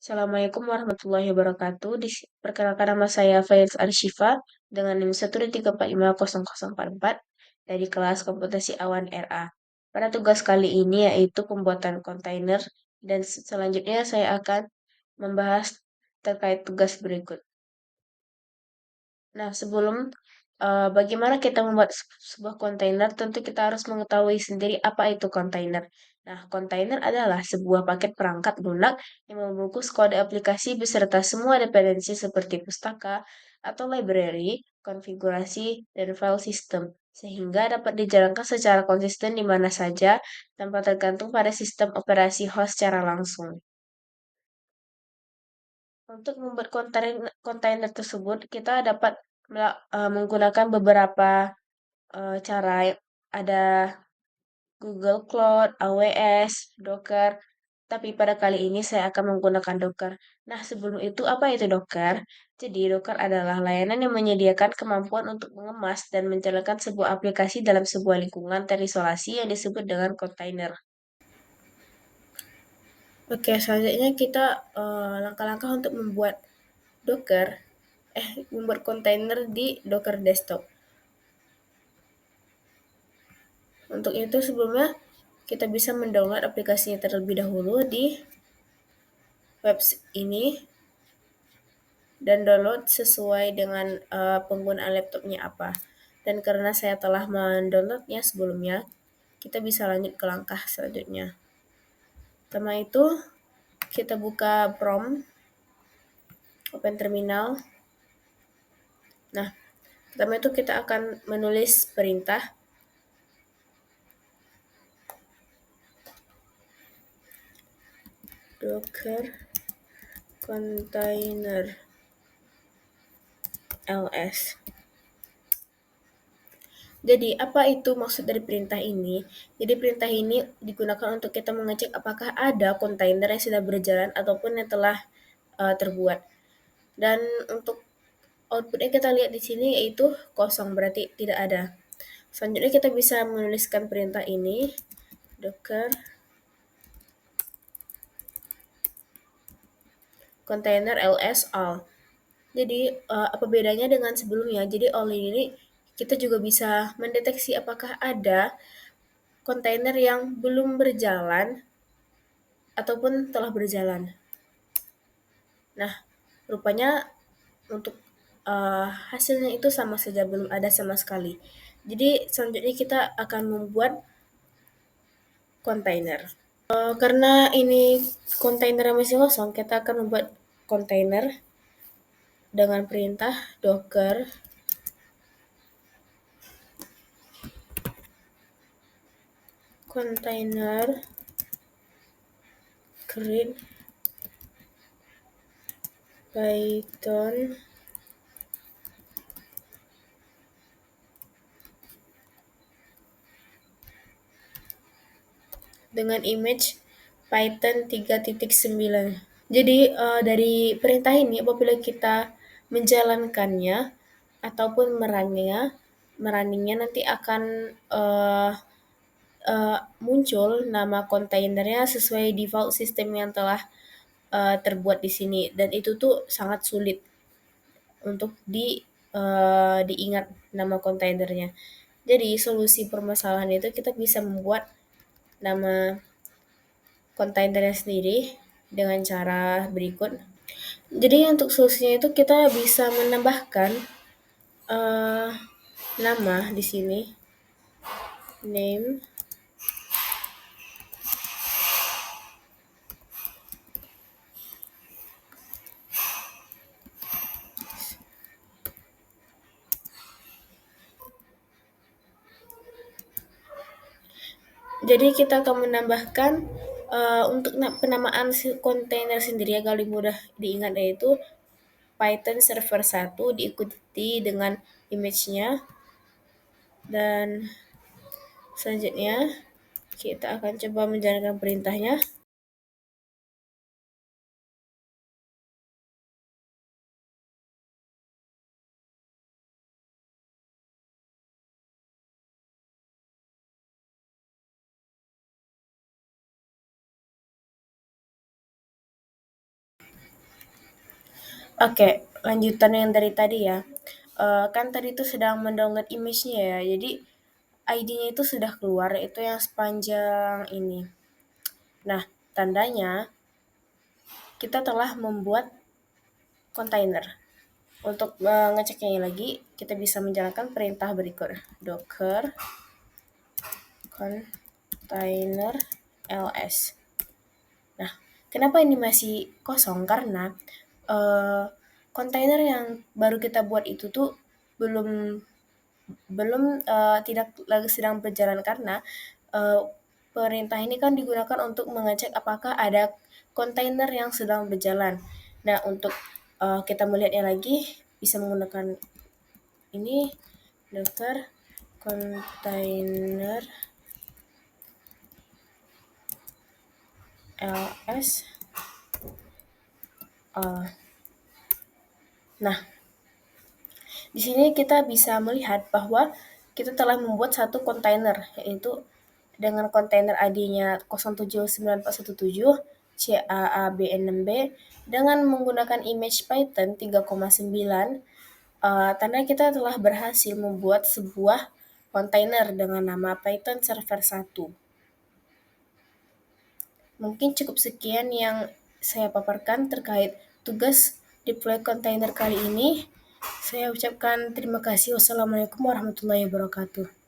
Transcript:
Assalamualaikum warahmatullahi wabarakatuh. Perkenalkan nama saya Faiz Arshifa dengan NIM 1345044 dari kelas Komputasi Awan RA. Pada tugas kali ini yaitu pembuatan kontainer dan selanjutnya saya akan membahas terkait tugas berikut. Nah, sebelum bagaimana kita membuat sebuah kontainer, tentu kita harus mengetahui sendiri apa itu kontainer. Nah, kontainer adalah sebuah paket perangkat lunak yang membungkus kode aplikasi beserta semua dependensi seperti pustaka atau library, konfigurasi, dan file system, sehingga dapat dijalankan secara konsisten di mana saja tanpa tergantung pada sistem operasi host secara langsung. Untuk membuat kontainer tersebut, kita dapat menggunakan beberapa cara. Ada Google Cloud, AWS, Docker, tapi pada kali ini saya akan menggunakan Docker. Nah, sebelum itu apa itu Docker? Jadi, Docker adalah layanan yang menyediakan kemampuan untuk mengemas dan menjalankan sebuah aplikasi dalam sebuah lingkungan terisolasi yang disebut dengan kontainer. Oke, selanjutnya kita langkah-langkah untuk membuat Docker, membuat kontainer di Docker Desktop. Untuk itu sebelumnya kita bisa mendownload aplikasinya terlebih dahulu di website ini dan download sesuai dengan penggunaan laptopnya apa. Dan karena saya telah mendownloadnya sebelumnya, kita bisa lanjut ke langkah selanjutnya. Pertama itu kita buka prompt, open terminal. Nah, pertama itu kita akan menulis perintah docker container ls. Jadi, apa itu maksud dari perintah ini? Jadi, perintah ini digunakan untuk kita mengecek apakah ada kontainer yang sudah berjalan ataupun yang telah terbuat. Dan untuk output yang kita lihat di sini yaitu kosong, berarti tidak ada. Selanjutnya kita bisa menuliskan perintah ini, docker container ls all. Jadi, apa bedanya dengan sebelumnya? Jadi, all ini kita juga bisa mendeteksi apakah ada kontainer yang belum berjalan ataupun telah berjalan. Nah, rupanya untuk hasilnya itu sama saja, belum ada sama sekali. Jadi selanjutnya kita akan membuat kontainer. Karena ini kontainer masih kosong, kita akan membuat kontainer dengan perintah docker container create Python dengan image Python 3.9. Jadi dari perintah ini apabila kita menjalankannya ataupun merunningnya nanti akan muncul nama kontainernya sesuai default sistem yang telah terbuat di sini, dan itu tuh sangat sulit untuk diingat nama kontainernya. Jadi solusi permasalahan itu kita bisa membuat nama kontainernya sendiri dengan cara berikut. Jadi untuk solusinya itu kita bisa menambahkan nama di sini, name, jadi kita akan menambahkan untuk penamaan kontainer sendiri agar lebih mudah diingat, yaitu Python server 1 diikuti dengan image-nya, dan selanjutnya kita akan coba menjalankan perintahnya. Oke, lanjutan yang dari tadi ya. Kan tadi itu sedang mendownload image-nya ya, jadi ID-nya itu sudah keluar, itu yang sepanjang ini. Nah, tandanya kita telah membuat kontainer. Untuk ngeceknya lagi, kita bisa menjalankan perintah berikut. Docker container ls. Nah, kenapa ini masih kosong? Karena kontainer yang baru kita buat itu tuh belum belum tidak lagi sedang berjalan karena perintah ini kan digunakan untuk mengecek apakah ada kontainer yang sedang berjalan. Nah, untuk kita melihatnya lagi bisa menggunakan ini docker container ls. Nah, di sini kita bisa melihat bahwa kita telah membuat satu kontainer, yaitu dengan kontainer ID-nya 079417 CAAB6B dengan menggunakan image Python 3,9. Tanda kita telah berhasil membuat sebuah kontainer dengan nama Python Server 1. Mungkin cukup sekian yang saya paparkan terkait tugas deploy kontainer kali ini. Saya ucapkan terima kasih. Wassalamualaikum warahmatullahi wabarakatuh.